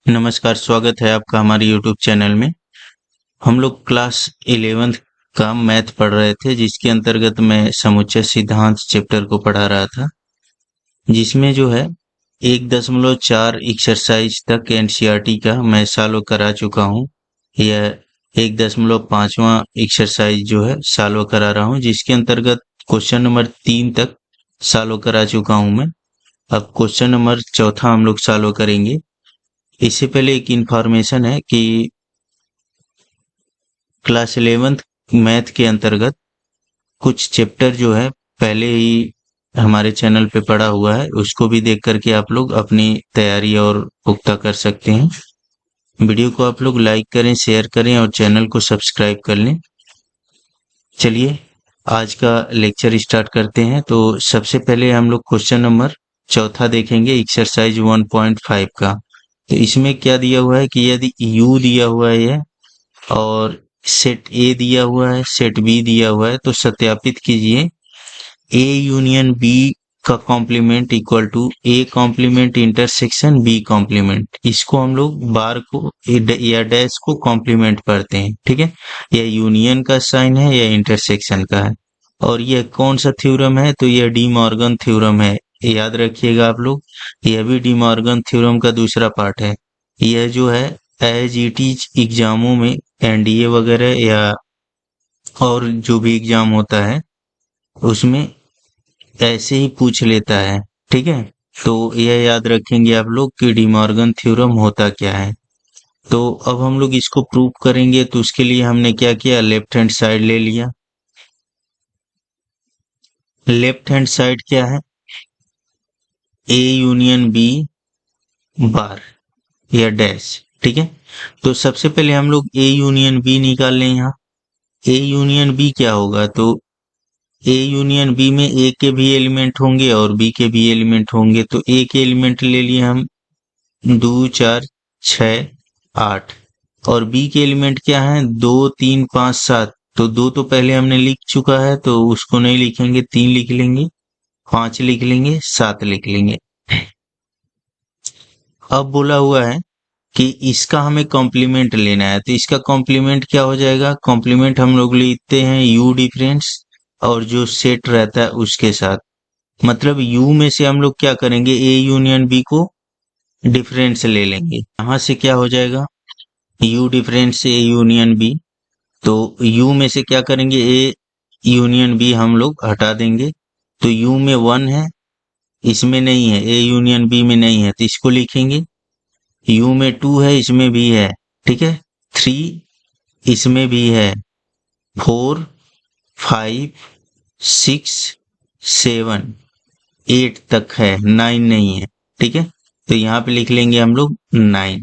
नमस्कार, स्वागत है आपका हमारे यूट्यूब चैनल में। हम लोग क्लास 11th का मैथ पढ़ रहे थे, जिसके अंतर्गत मैं समुच्चय सिद्धांत चैप्टर को पढ़ा रहा था, जिसमें जो है 1.4 एक्सरसाइज तक एनसीईआरटी का मैं सॉल्व करा चुका हूँ। यह 1.5वां एक्सरसाइज जो है सॉल्व करा रहा हूँ, जिसके अंतर्गत क्वेश्चन नंबर 3 तक सॉल्व करा चुका हूँ मैं। अब क्वेश्चन नंबर 4 हम लोग सॉल्व करेंगे। इससे पहले एक इन्फॉर्मेशन है कि क्लास 11th मैथ के अंतर्गत कुछ चैप्टर जो है पहले ही हमारे चैनल पे पड़ा हुआ है, उसको भी देख करके आप लोग अपनी तैयारी और पुख्ता कर सकते हैं। वीडियो को आप लोग लाइक करें, शेयर करें और चैनल को सब्सक्राइब कर लें। चलिए आज का लेक्चर स्टार्ट करते हैं। तो सबसे पहले हम लोग क्वेश्चन नंबर 4 देखेंगे, एक्सरसाइज 1.5 का। तो इसमें क्या दिया हुआ है कि यदि u दिया हुआ है और सेट ए दिया हुआ है, सेट बी दिया हुआ है, तो सत्यापित कीजिए ए यूनियन बी का complement equal to A complement intersection B complement. इसको हम लोग बार को या डैश को कॉम्प्लीमेंट पढ़ते हैं, ठीक है। यह यूनियन का साइन है या इंटरसेक्शन का है। और यह कौन सा थ्योरम है? तो यह डी मॉर्गन थ्योरम है, याद रखिएगा आप लोग। यह भी डी मॉर्गन थ्योरम का दूसरा पार्ट है। यह जो है एज इट इज एग्जामों में एनडीए वगैरह या और जो भी एग्जाम होता है उसमें ऐसे ही पूछ लेता है, ठीक है। तो यह याद रखेंगे आप लोग कि डी मॉर्गन थ्योरम होता क्या है। तो अब हम लोग इसको प्रूव करेंगे, तो उसके लिए हमने क्या किया, लेफ्ट हैंड साइड ले लिया। लेफ्ट हैंड साइड क्या है? ए यूनियन बी बार या डैश, ठीक है। तो सबसे पहले हम लोग ए यूनियन बी निकाल लें। यहाँ ए यूनियन बी क्या होगा? तो ए यूनियन बी में ए के भी एलिमेंट होंगे और बी के भी एलिमेंट होंगे। तो ए के एलिमेंट ले लिए हम 2 4 6 8 और बी के एलिमेंट क्या है? 2 3 5 7। तो 2 तो पहले हमने लिख चुका है, तो उसको नहीं लिखेंगे, 3 लिख लेंगे, 5 लिख लेंगे, 7 लिख लेंगे। अब बोला हुआ है कि इसका हमें कॉम्प्लीमेंट लेना है, तो इसका कॉम्प्लीमेंट क्या हो जाएगा? कॉम्प्लीमेंट हम लोग लेते हैं यू डिफरेंस और जो सेट रहता है उसके साथ। मतलब u में से हम लोग क्या करेंगे, a यूनियन b को डिफरेंस ले लेंगे। यहाँ से क्या हो जाएगा, u difference a union b। तो u में से क्या करेंगे, a यूनियन b हम लोग हटा देंगे। तो u में 1 है, इसमें नहीं है, a यूनियन b में नहीं है, तो इसको लिखेंगे। u में 2 है, इसमें भी है, ठीक है। 3 इसमें भी है, 4 5 6 7 8 तक है, 9 नहीं है, ठीक है। तो यहाँ पे लिख लेंगे हम लोग 9।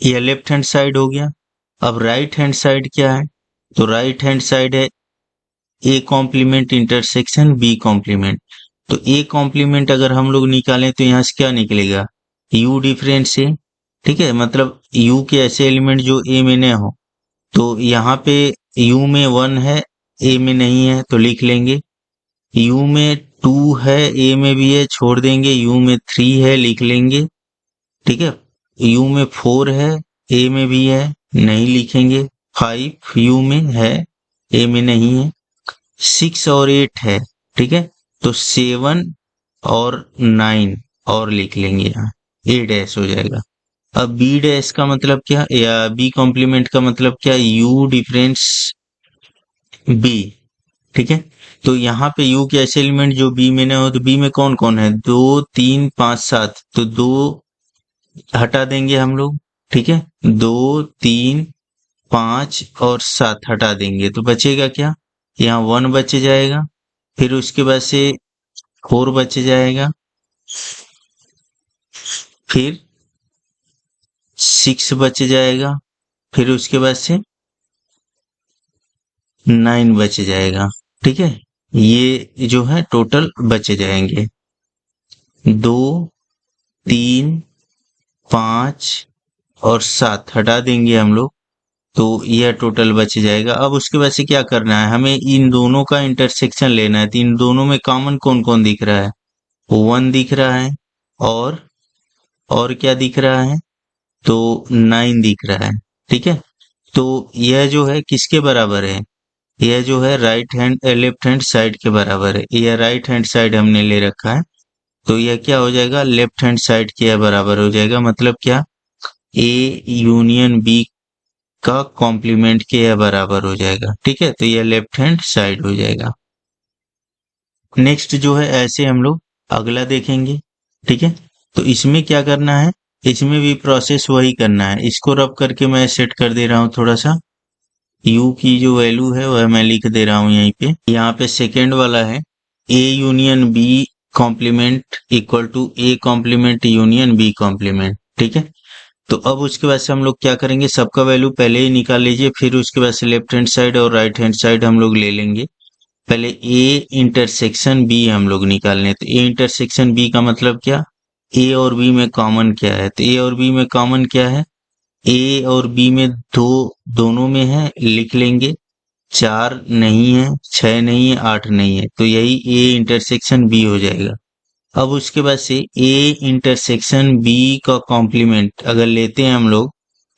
यह लेफ्ट हैंड साइड हो गया। अब राइट हैंड साइड क्या है? तो राइट हैंड साइड है A complement intersection B complement. तो ए कॉम्प्लीमेंट अगर हम लोग निकालें तो यहाँ से क्या निकलेगा, यू डिफरेंस ए, ठीक है। मतलब यू के ऐसे एलिमेंट जो ए में न हो। तो यहाँ पे यू में 1 है, ए में नहीं है, तो लिख लेंगे। यू में 2 है, ए में भी है, छोड़ देंगे। यू में 3 है, लिख लेंगे, ठीक है। यू में 4 है, ए में भी है, नहीं लिखेंगे। 5 यू में है, ए में नहीं है। 6 और 8 है, ठीक है। तो 7 और 9 और लिख लेंगे, यहाँ ए डैश हो जाएगा। अब बी डैश का मतलब क्या, या बी कॉम्प्लीमेंट का मतलब क्या, यू डिफरेंस बी, ठीक है। तो यहाँ पे u के ऐसे एलिमेंट जो b में न हो, तो b में कौन कौन है, 2 3 5 7। तो 2 हटा देंगे हम लोग, ठीक है। 2 3 5 और 7 हटा देंगे, तो बचेगा क्या, यहाँ 1 बच जाएगा। फिर उसके बाद से 4 बच जाएगा, फिर 6 बच जाएगा, फिर उसके बाद से 9 बच जाएगा, ठीक है। ये जो है टोटल बच जाएंगे, 2 3 5 और 7 हटा देंगे हम लोग, तो यह टोटल बच जाएगा। अब उसके बाद से क्या करना है, हमें इन दोनों का इंटरसेक्शन लेना है। तो इन दोनों में कॉमन कौन कौन दिख रहा है, 1 दिख रहा है और क्या दिख रहा है, तो 9 दिख रहा है। ठीक है, तो यह जो है किसके बराबर है, यह जो है लेफ्ट हैंड साइड के बराबर है। यह राइट हैंड साइड हमने ले रखा है, तो यह क्या हो जाएगा, लेफ्ट हैंड साइड के बराबर हो जाएगा। मतलब क्या, ए यूनियन बी का कॉम्प्लीमेंट के बराबर हो जाएगा। ठीक है, तो यह लेफ्ट हैंड साइड हो जाएगा। नेक्स्ट जो है ऐसे हम लोग अगला देखेंगे। ठीक है, तो इसमें क्या करना है, इसमें भी प्रोसेस वही करना है। इसको रब करके मैं सेट कर दे रहा हूँ थोड़ा सा। u की जो वैल्यू है वह मैं लिख दे रहा हूँ यहीं पे। यहाँ पे सेकेंड वाला है a union b complement equal to a complement union b complement. ठीक है, तो अब उसके बाद से हम लोग क्या करेंगे, सबका वैल्यू पहले ही निकाल लीजिए, फिर उसके बाद से लेफ्ट हैंड साइड और राइट हैंड साइड हम लोग ले लेंगे। पहले ए इंटरसेक्शन बी हम लोग निकालने, तो ए इंटरसेक्शन बी का मतलब क्या, ए और बी में कॉमन क्या है, तो ए और बी में कॉमन क्या है, ए और बी में दोनों में है, लिख लेंगे। 4 नहीं है, 6 नहीं है, 8 नहीं है, तो यही ए इंटरसेक्शन बी हो जाएगा। अब उसके बाद से ए इंटरसेक्शन बी का कॉम्प्लीमेंट अगर लेते हैं हम लोग,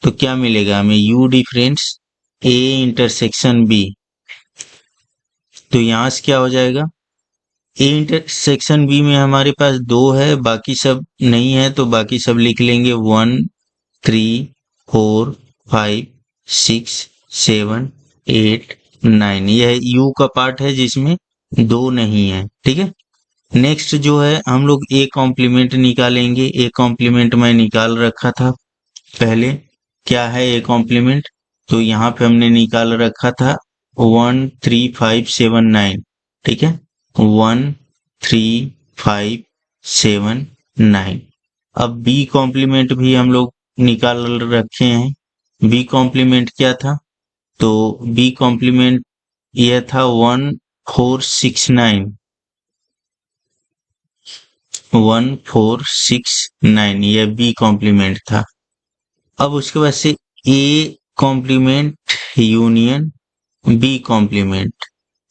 तो क्या मिलेगा हमें, U difference A intersection B. तो यहाँ से क्या हो जाएगा, ए इंटरसेक्शन बी में हमारे पास 2 है, बाकी सब नहीं है, तो बाकी सब लिख लेंगे 1 3 4 5 6 7 8 9। यह यू का पार्ट है जिसमें 2 नहीं है। ठीक है, नेक्स्ट जो है हम लोग ए कॉम्प्लीमेंट निकालेंगे। ए कॉम्प्लीमेंट मैं निकाल रखा था पहले। क्या है ए कॉम्प्लीमेंट, तो यहाँ पे हमने निकाल रखा था 1 3 5 7 9। ठीक है, 1 3 5 7 9। अब बी कॉम्प्लीमेंट भी हम लोग निकाल रखे हैं। बी कॉम्प्लीमेंट क्या था, तो बी कॉम्प्लीमेंट यह था 1 4 6 9। 1 4 6 9 यह बी कॉम्प्लीमेंट था। अब उसके बाद से A complement union B complement,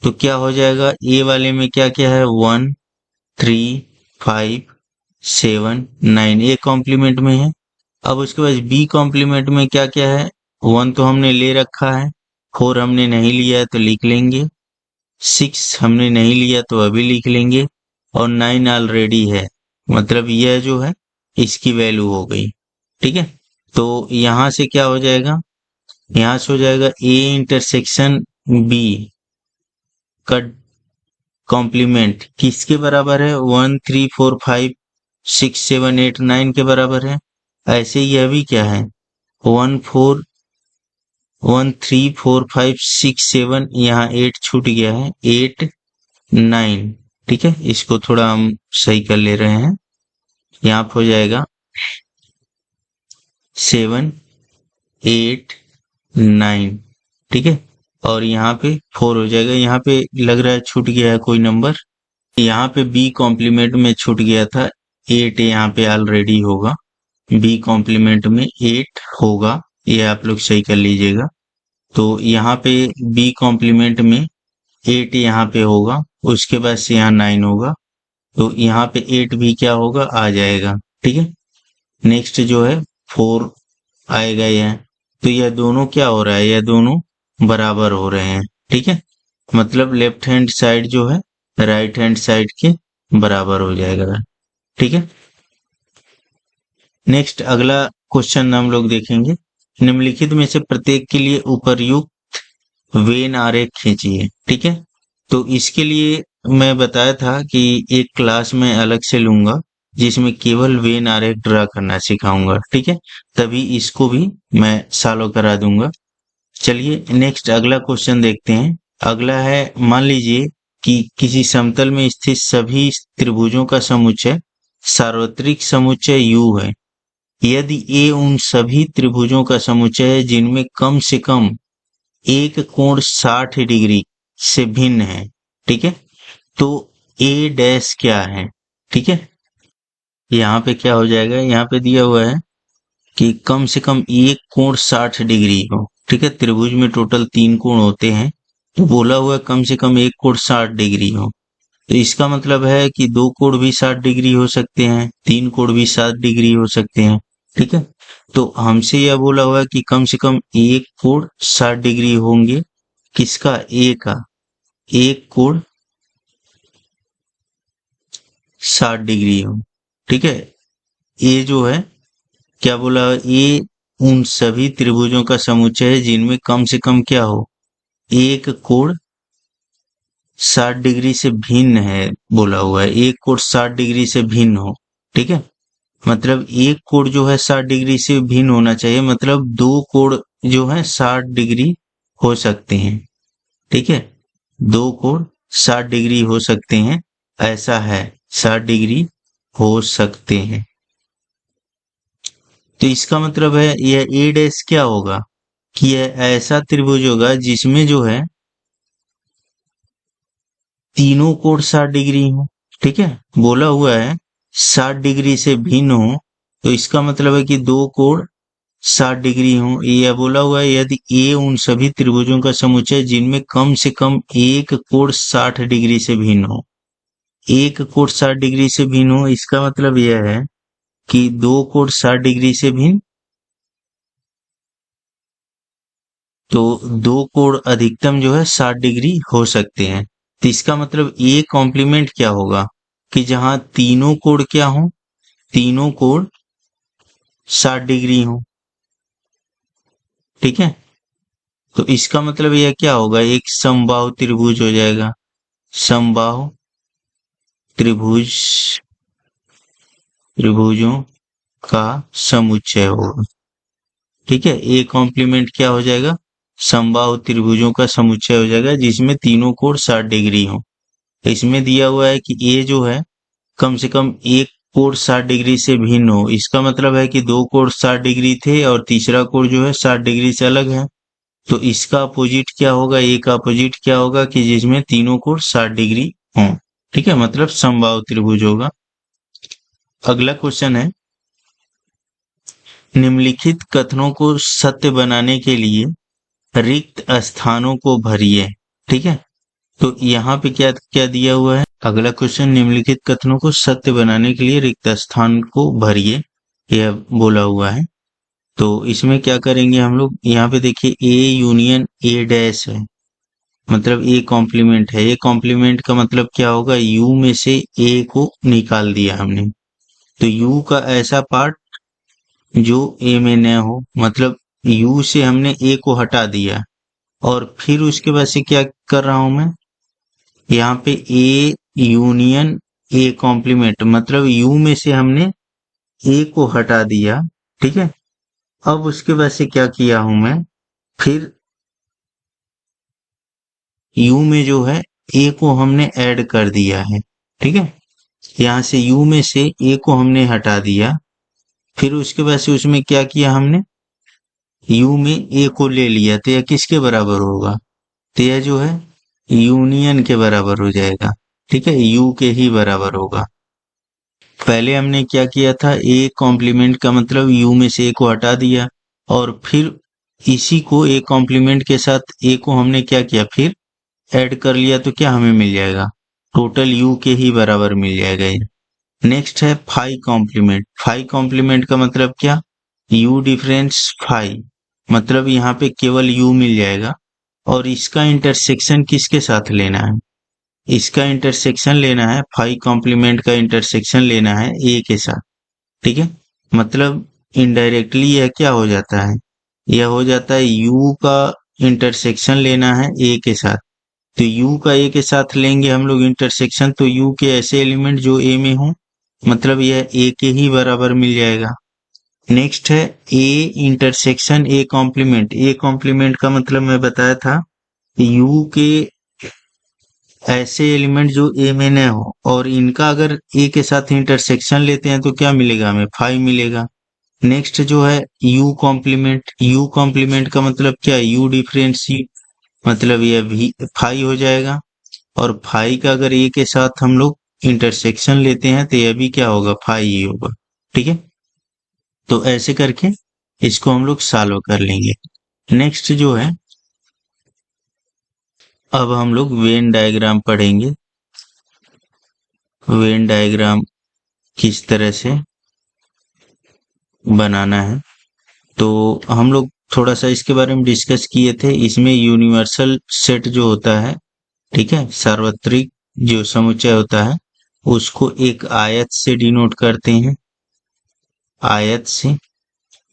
तो क्या हो जाएगा, ए वाले में क्या क्या है, 1 3 5 7 9 ए कॉम्प्लीमेंट में है। अब उसके बाद बी कॉम्प्लीमेंट में क्या क्या है, 1 तो हमने ले रखा है, 4 हमने नहीं लिया है तो लिख लेंगे, 6 हमने नहीं लिया तो अभी लिख लेंगे, और 9 ऑलरेडी है, मतलब यह जो है इसकी वैल्यू हो गई। ठीक है, तो यहाँ से क्या हो जाएगा, यहाँ से हो जाएगा ए इंटरसेक्शन बी का कॉम्प्लीमेंट किसके बराबर है, 1 3 4 5 6 7 8 9 के बराबर है। ऐसे ही यह भी क्या है, 1 3 4 5 6 7, यहाँ 8 छूट गया है, 8 9। ठीक है, इसको थोड़ा हम सही कर ले रहे हैं, यहाँ पे हो जाएगा 7 8 9। ठीक है, और यहाँ पे 4 हो जाएगा, यहाँ पे लग रहा है छूट गया है कोई नंबर, यहाँ पे बी कॉम्प्लीमेंट में छूट गया था 8, यहाँ पे ऑलरेडी होगा, बी कॉम्प्लीमेंट में 8 होगा, ये आप लोग सही कर लीजिएगा। तो यहाँ पे बी कॉम्प्लीमेंट में 8 यहाँ पे होगा, उसके बाद से यहाँ 9 होगा, तो यहाँ पे 8 भी क्या होगा, आ जाएगा। ठीक है, नेक्स्ट जो है 4 आएगा यह, तो यह दोनों क्या हो रहा है, यह दोनों बराबर हो रहे हैं। ठीक है, मतलब लेफ्ट हैंड साइड जो है राइट हैंड साइड के बराबर हो जाएगा। ठीक है, नेक्स्ट अगला क्वेश्चन हम लोग देखेंगे, निम्नलिखित में से प्रत्येक के लिए उपर्युक्त वेन आरेख खींचिए। ठीक है, तो इसके लिए मैं बताया था कि एक क्लास में अलग से लूंगा जिसमें केवल वेन आरेख ड्रा करना सिखाऊंगा। ठीक है, तभी इसको भी मैं सॉल्व करा दूंगा। चलिए नेक्स्ट अगला क्वेश्चन देखते हैं। अगला है, मान लीजिए कि किसी समतल में स्थित सभी त्रिभुजों का समुच्चय सार्वत्रिक समुच्चय U है, यदि A उन सभी त्रिभुजों का समुच्चय है जिनमें कम से कम एक कोण 60 डिग्री से भिन्न है। ठीक है, तो A डैश क्या है। ठीक है, यहाँ पे क्या हो जाएगा, यहाँ पे दिया हुआ है कि कम से कम एक कोण 60 डिग्री हो। ठीक है, त्रिभुज में टोटल 3 कोण होते हैं, तो बोला हुआ है कम से कम एक कोण 60 डिग्री हो, तो इसका मतलब है कि 2 कोण भी 60 डिग्री हो सकते हैं, 3 कोण भी 60 डिग्री हो सकते हैं। ठीक है। तो हमसे यह बोला हुआ है कि कम से कम एक कोण 60 डिग्री होंगे। किसका? ए का। एक कोण 60 डिग्री हो। ठीक है। ए जो है क्या बोला? ए उन सभी त्रिभुजों का समुच्चय है जिनमें कम से कम क्या हो? एक कोण 60 डिग्री से भिन्न है बोला हुआ है। एक कोण 60 डिग्री से भिन्न हो। ठीक है। मतलब एक कोण जो है 60 डिग्री से भिन्न होना चाहिए, मतलब दो कोण जो है 60 डिग्री हो सकते हैं। ठीक है। दो कोण 60 डिग्री हो सकते हैं, ऐसा है। 60 डिग्री हो सकते हैं। तो इसका मतलब है यह ए डैश क्या होगा कि यह ऐसा त्रिभुज होगा जिसमें जो है तीनों कोण 60 डिग्री हो। ठीक है। बोला हुआ है 60 डिग्री से भिन्न हो, तो इसका मतलब है कि दो कोण 60 डिग्री हो। यह बोला हुआ है यदि ए उन सभी त्रिभुजों का समुच्चय जिनमें कम से कम एक कोण 60 डिग्री से भिन्न हो। एक कोण 60 डिग्री से भिन्न हो, इसका मतलब यह है कि दो कोण 60 डिग्री से भिन्न, तो दो कोण अधिकतम जो है 60 डिग्री हो सकते हैं। तो इसका मतलब ए कॉम्प्लीमेंट क्या होगा कि जहां तीनों कोण क्या हो? तीनों कोण 60 डिग्री हो। ठीक है। तो इसका मतलब यह क्या होगा? एक समबाहु त्रिभुज हो जाएगा। समबाहु त्रिभुज, त्रिभुजों का समुच्चय होगा। ठीक है। ए कॉम्प्लीमेंट क्या हो जाएगा? समबाहु त्रिभुजों का समुच्चय हो जाएगा जिसमें तीनों कोण 60 डिग्री हो। इसमें दिया हुआ है कि ए जो है कम से कम एक कोण 60 डिग्री से भिन्न हो। इसका मतलब है कि दो कोण 60 डिग्री थे और तीसरा कोण जो है 60 डिग्री से अलग है। तो इसका अपोजिट क्या होगा? ए का अपोजिट क्या होगा कि जिसमें तीनों कोण 60 डिग्री हों। ठीक है। मतलब समबाहु त्रिभुज होगा। अगला क्वेश्चन है, निम्नलिखित कथनों को सत्य बनाने के लिए रिक्त स्थानों को भरिए। ठीक है। तो यहाँ पे क्या क्या दिया हुआ है? अगला क्वेश्चन, निम्नलिखित कथनों को सत्य बनाने के लिए रिक्त स्थान को भरिए, यह बोला हुआ है। तो इसमें क्या करेंगे हम लोग? यहाँ पे देखिए ए यूनियन ए डैश है, मतलब ए कॉम्प्लीमेंट है। ए कॉम्प्लीमेंट का मतलब क्या होगा? यू में से ए को निकाल दिया हमने, तो यू का ऐसा पार्ट जो ए में न हो, मतलब यू से हमने ए को हटा दिया। और फिर उसके बाद से क्या कर रहा हूं मैं? यहाँ पे ए यूनियन ए कॉम्प्लीमेंट, मतलब यू में से हमने ए को हटा दिया। ठीक है। अब उसके बाद से क्या किया हूं मैं? फिर यू में जो है ए को हमने ऐड कर दिया है। ठीक है। यहाँ से यू में से ए को हमने हटा दिया। फिर उसके बाद से उसमें क्या किया हमने? यू में ए को ले लिया, तो यह किसके बराबर होगा? तो यह जो है यूनियन के बराबर हो जाएगा। ठीक है। यू के ही बराबर होगा। पहले हमने क्या किया था? ए कॉम्प्लीमेंट का मतलब यू में से ए को हटा दिया, और फिर इसी को ए कॉम्प्लीमेंट के साथ ए को हमने क्या किया? फिर ऐड कर लिया, तो क्या हमें मिल जाएगा? टोटल यू के ही बराबर मिल जाएगा ये। नेक्स्ट है फाई कॉम्प्लीमेंट। फाई कॉम्प्लीमेंट का मतलब क्या? यू डिफरेंस फाई, मतलब यहाँ पे केवल यू मिल जाएगा, और इसका इंटरसेक्शन किसके साथ लेना है? इसका इंटरसेक्शन लेना है, फाई कॉम्प्लीमेंट का इंटरसेक्शन लेना है ए के साथ। ठीक है। मतलब इनडायरेक्टली यह क्या हो जाता है? यह हो जाता है यू का इंटरसेक्शन लेना है ए के साथ। तो यू का ए के साथ लेंगे हम लोग इंटरसेक्शन, तो यू के ऐसे एलिमेंट जो ए में हो, मतलब यह ए के ही बराबर मिल जाएगा। नेक्स्ट है A intersection A complement. A complement का मतलब मैं बताया था, यू के ऐसे एलिमेंट जो ए में न हो और इनका अगर ए के साथ इंटरसेक्शन लेते हैं तो क्या मिलेगा? हमें 5 मिलेगा। नेक्स्ट जो है यू कॉम्प्लीमेंट। यू कॉम्प्लीमेंट का मतलब क्या है? यू डिफरेंस सी, मतलब यह भी 5 हो जाएगा। और 5 का अगर ए के साथ हम लोग इंटरसेक्शन लेते हैं तो यह भी क्या होगा? 5 ही होगा। ठीक है। तो ऐसे करके इसको हम लोग सॉल्व कर लेंगे। नेक्स्ट जो है, अब हम लोग वेन डायग्राम पढ़ेंगे। वेन डायग्राम किस तरह से बनाना है। तो हम लोग थोड़ा सा इसके बारे में डिस्कस किए थे। इसमें यूनिवर्सल सेट जो होता है, ठीक है, सार्वत्रिक जो समुच्चय होता है, उसको एक आयत से डिनोट करते हैं, आयत से।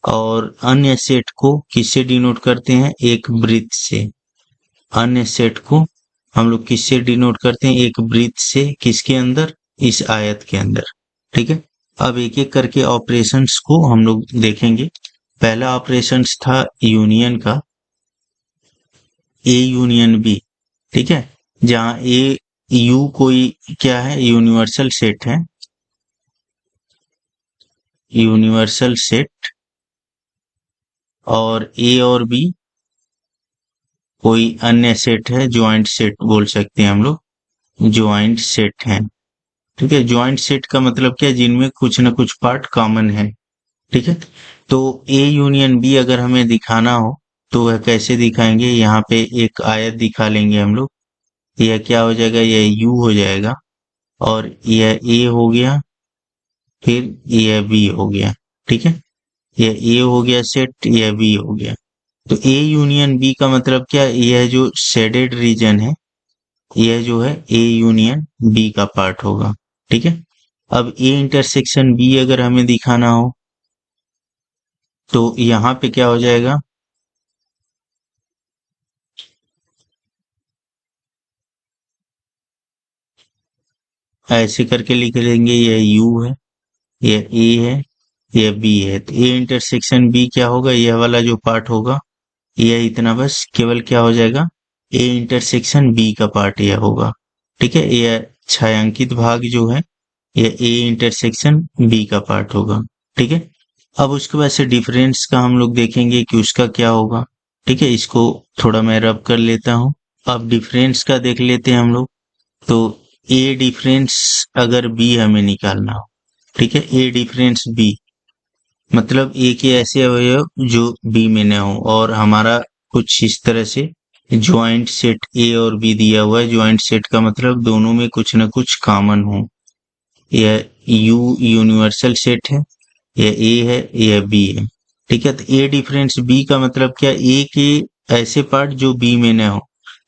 और अन्य सेट को किससे डिनोट करते हैं? एक वृत्त से। अन्य सेट को हम लोग किससे डिनोट करते हैं? एक वृत्त से। किसके अंदर? इस आयत के अंदर। ठीक है। अब एक एक करके ऑपरेशंस को हम लोग देखेंगे। पहला ऑपरेशंस था यूनियन का, ए यूनियन बी। ठीक है, जहां ए यू कोई क्या है? यूनिवर्सल सेट है, यूनिवर्सल सेट। और ए और बी कोई अन्य सेट है, ज्वाइंट सेट बोल सकते हैं हम लोग, ज्वाइंट सेट है। ठीक है, ज्वाइंट सेट का मतलब क्या है? जिनमें कुछ न कुछ पार्ट कॉमन है। ठीक है, तो ए यूनियन बी अगर हमें दिखाना हो तो वह कैसे दिखाएंगे? यहाँ पे एक आयत दिखा लेंगे हम लोग। यह क्या हो जाएगा? यह यू हो जाएगा, और यह ए हो गया, फिर यह बी हो गया। ठीक है, यह ए हो गया सेट, यह बी हो गया। तो ए यूनियन बी का मतलब क्या? यह जो शेडेड रीजन है, यह जो है ए यूनियन बी का पार्ट होगा। ठीक है, अब ए इंटरसेक्शन बी अगर हमें दिखाना हो तो यहाँ पे क्या हो जाएगा? ऐसे करके लिख लेंगे, यह यू है, यह ए है, यह बी है। तो ए इंटरसेक्शन बी क्या होगा? यह वाला जो पार्ट होगा, यह इतना बस केवल क्या हो जाएगा? ए इंटरसेक्शन बी का पार्ट यह होगा। ठीक है, यह छायांकित भाग जो है, यह ए इंटरसेक्शन बी का पार्ट होगा। ठीक है, अब उसके बाद से डिफरेंस का हम लोग देखेंगे कि उसका क्या होगा। ठीक है, इसको थोड़ा मैं रब कर लेता हूँ। अब डिफरेंस का देख लेते हैं हम लोग। तो ए डिफरेंस अगर बी हमें निकालना हो, ठीक है, ए डिफरेंस बी मतलब ए के ऐसे अवयव जो बी में न हो, और हमारा कुछ इस तरह से ज्वाइंट सेट ए और बी दिया हुआ है। ज्वाइंट सेट का मतलब दोनों में कुछ न कुछ कॉमन हो। यह यू यूनिवर्सल सेट है, यह ए है, यह बी है। ठीक है, तो ए डिफरेंस बी का मतलब क्या? ए के ऐसे पार्ट जो बी में न हो।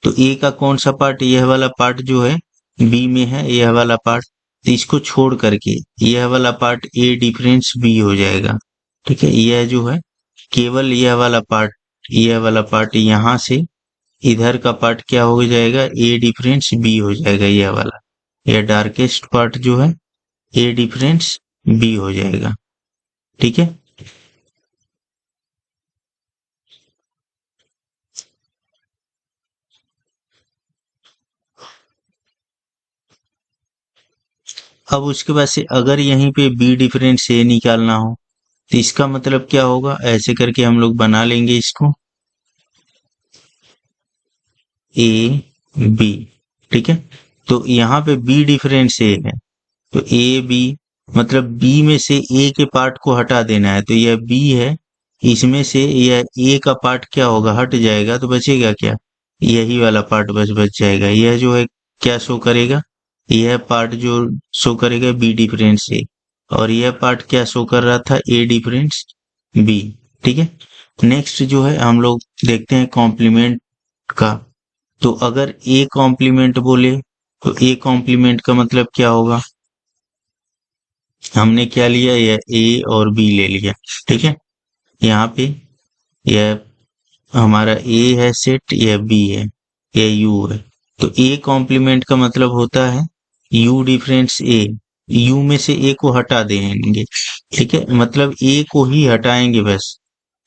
तो ए का कौन सा पार्ट? यह वाला पार्ट जो है बी में है, यह वाला पार्ट। तो इसको छोड़ करके यह वाला पार्ट ए डिफरेंस बी हो जाएगा। ठीक है, यह जो है केवल यह वाला पार्ट, यह वाला पार्ट यहाँ से इधर का पार्ट क्या हो जाएगा? ए डिफरेंस बी हो जाएगा। यह वाला, यह डार्केस्ट पार्ट जो है ए डिफरेंस बी हो जाएगा। ठीक है, अब उसके बाद से अगर यहीं पे बी डिफरेंस ए निकालना हो तो इसका मतलब क्या होगा? ऐसे करके हम लोग बना लेंगे इसको, ए बी। ठीक है, तो यहाँ पे बी डिफरेंस ए है, तो ए बी मतलब बी में से ए के पार्ट को हटा देना है। तो यह बी है, इसमें से यह ए का पार्ट क्या होगा? हट जाएगा, तो बचेगा क्या? यही वाला पार्ट बच जाएगा। यह जो है क्या शो करेगा? यह पार्ट जो शो करेगा बी डिफरेंस ए, और यह पार्ट क्या शो कर रहा था? ए डिफरेंस बी। ठीक है, नेक्स्ट जो है हम लोग देखते हैं कॉम्प्लीमेंट का। तो अगर ए कॉम्प्लीमेंट बोले तो ए कॉम्प्लीमेंट का मतलब क्या होगा? हमने क्या लिया? यह ए और बी ले लिया। ठीक है, यहाँ पे यह हमारा ए है सेट, यह बी है, यह यू है। तो ए कॉम्प्लीमेंट का मतलब होता है यू डिफरेंस ए। यू में से ए को हटा देंगे। ठीक है, मतलब ए को ही हटाएंगे बस।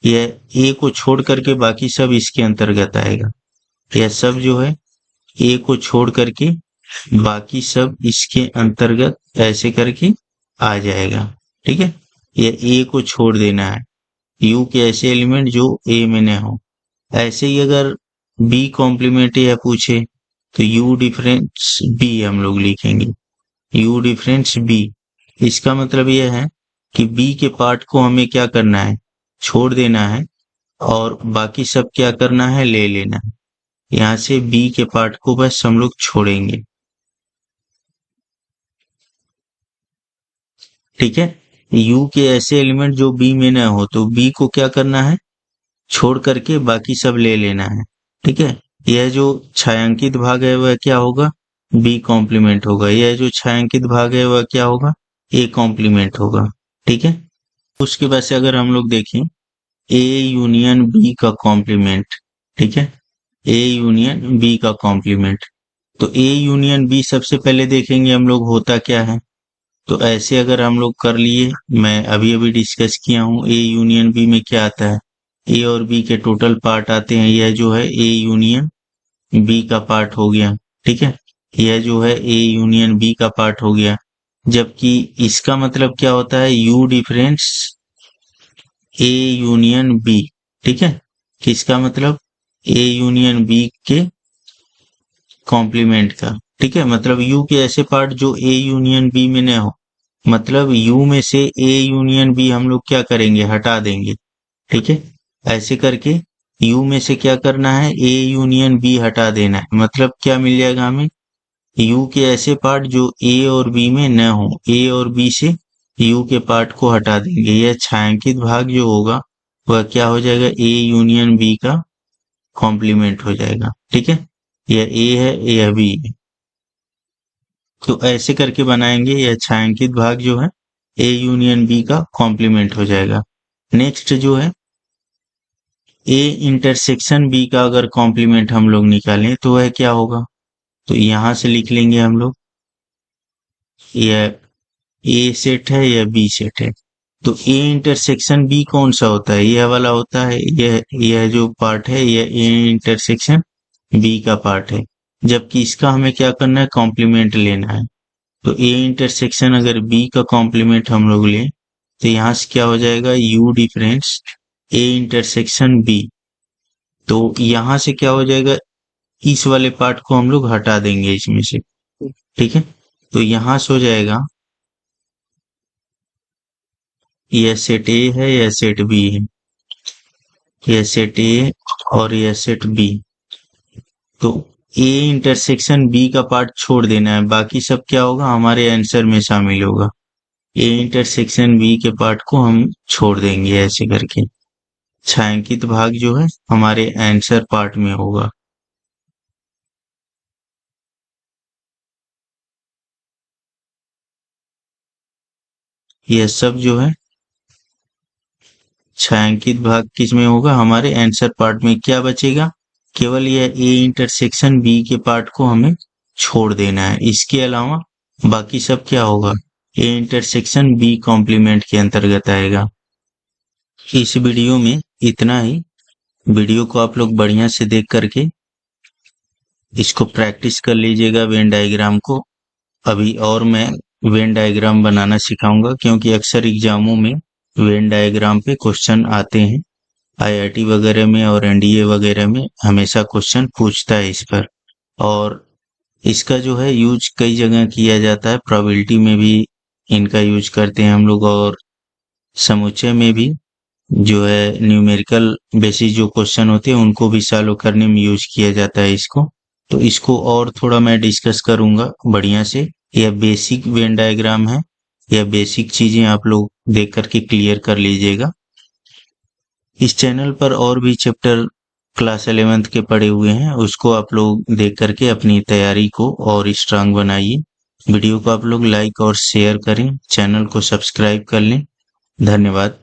यह ए को छोड़ करके बाकी सब इसके अंतर्गत आएगा। यह सब जो है ए को छोड़ करके बाकी सब इसके अंतर्गत ऐसे करके आ जाएगा। ठीक है, ये ए को छोड़ देना है, यू के ऐसे एलिमेंट जो ए में न हो। ऐसे ही अगर बी कॉम्प्लीमेंट या पूछे तो यू डिफरेंस बी हम लोग लिखेंगे, यू डिफरेंस बी। इसका मतलब यह है कि बी के पार्ट को हमें क्या करना है? छोड़ देना है, और बाकी सब क्या करना है? ले लेना है। यहाँ से बी के पार्ट को बस हम लोग छोड़ेंगे। ठीक है, यू के ऐसे एलिमेंट जो बी में न हो, तो बी को क्या करना है, छोड़ करके बाकी सब ले लेना है। ठीक है, यह जो छायांकित भाग है वह क्या होगा, बी कॉम्प्लीमेंट होगा। यह जो छायांकित भाग है वह क्या होगा, ए कॉम्प्लीमेंट होगा। ठीक है, उसके बाद से अगर हम लोग देखें ए यूनियन बी का कॉम्प्लीमेंट, ठीक है, ए यूनियन बी का कॉम्प्लीमेंट, तो ए यूनियन बी सबसे पहले देखेंगे हम लोग होता क्या है। तो ऐसे अगर हम लोग कर लिए, मैं अभी अभी डिस्कस किया हूँ, ए यूनियन बी में क्या आता है, ए और बी के टोटल पार्ट आते हैं। यह जो है ए यूनियन बी का पार्ट हो गया। ठीक है, यह जो है ए यूनियन बी का पार्ट हो गया। जबकि इसका मतलब क्या होता है, U difference A union B. ठीक है, किसका मतलब, ए यूनियन बी के कॉम्प्लीमेंट का। ठीक है, मतलब यू के ऐसे पार्ट जो ए यूनियन बी में न हो, मतलब यू में से ए यूनियन बी हम लोग क्या करेंगे, हटा देंगे। ठीक है, ऐसे करके यू में से क्या करना है, ए यूनियन बी हटा देना है। मतलब क्या मिल जाएगा हमें, यू के ऐसे पार्ट जो ए और बी में न हो, ए और बी से यू के पार्ट को हटा देंगे। यह छायांकित भाग जो होगा वह क्या हो जाएगा, ए यूनियन बी का कॉम्प्लीमेंट हो जाएगा। ठीक है, यह ए है, यह बी है, तो ऐसे करके बनाएंगे। यह छायांकित भाग जो है ए यूनियन बी का कॉम्प्लीमेंट हो जाएगा। नेक्स्ट जो है ए इंटरसेक्शन बी का अगर कॉम्प्लीमेंट हम लोग निकालें तो वह क्या होगा, तो यहां से लिख लेंगे हम लोग, यह ए सेट है, यह बी सेट है। तो ए इंटरसेक्शन बी कौन सा होता है, यह वाला होता है। यह जो पार्ट है यह ए इंटरसेक्शन बी का पार्ट है। जबकि इसका हमें क्या करना है, कॉम्प्लीमेंट लेना है। तो ए इंटरसेक्शन अगर बी का कॉम्प्लीमेंट हम लोग लें तो यहाँ से क्या हो जाएगा, U difference A intersection B. तो यहाँ से क्या हो जाएगा, इस वाले पार्ट को हम लोग हटा देंगे इसमें से। ठीक है, तो यहाँ से हो जाएगा, यह सेट ए है, यह सेट बी है, यह सेट ए और यह सेट बी। तो ए इंटरसेक्शन बी का पार्ट छोड़ देना है, बाकी सब क्या होगा, हमारे आंसर में शामिल होगा। ए इंटरसेक्शन बी के पार्ट को हम छोड़ देंगे ऐसे करके। छायांकित भाग जो है हमारे आंसर पार्ट में होगा। यह सब जो है छायांकित भाग किस में होगा, हमारे आंसर पार्ट में। क्या बचेगा, केवल यह ए इंटरसेक्शन बी के पार्ट को हमें छोड़ देना है। इसके अलावा बाकी सब क्या होगा, ए इंटरसेक्शन बी कॉम्प्लीमेंट के अंतर्गत आएगा। इस वीडियो में इतना ही। वीडियो को आप लोग बढ़िया से देख करके इसको प्रैक्टिस कर लीजिएगा, वेन डायग्राम को। अभी और मैं वेन डायग्राम बनाना सिखाऊंगा, क्योंकि अक्सर एग्जामों में वेन डायग्राम पे क्वेश्चन आते हैं। आईआईटी वगैरह में और एनडीए वगैरह में हमेशा क्वेश्चन पूछता है इस पर। और इसका जो है यूज कई जगह किया जाता है, प्रोबेबिलिटी में भी इनका यूज करते हैं हम लोग, और समुच्चय में भी जो है न्यूमेरिकल बेसिस जो क्वेश्चन होते हैं उनको भी सॉल्व करने में यूज किया जाता है इसको। तो इसको और थोड़ा मैं डिस्कस करूंगा बढ़िया से। यह बेसिक वेन डायग्राम है, यह बेसिक चीजें आप लोग देख करके क्लियर कर लीजिएगा। इस चैनल पर और भी चैप्टर क्लास 11th के पढ़े हुए हैं, उसको आप लोग देख करके अपनी तैयारी को और स्ट्रांग बनाइए। वीडियो को आप लोग लाइक और शेयर करें, चैनल को सब्सक्राइब कर लें। धन्यवाद।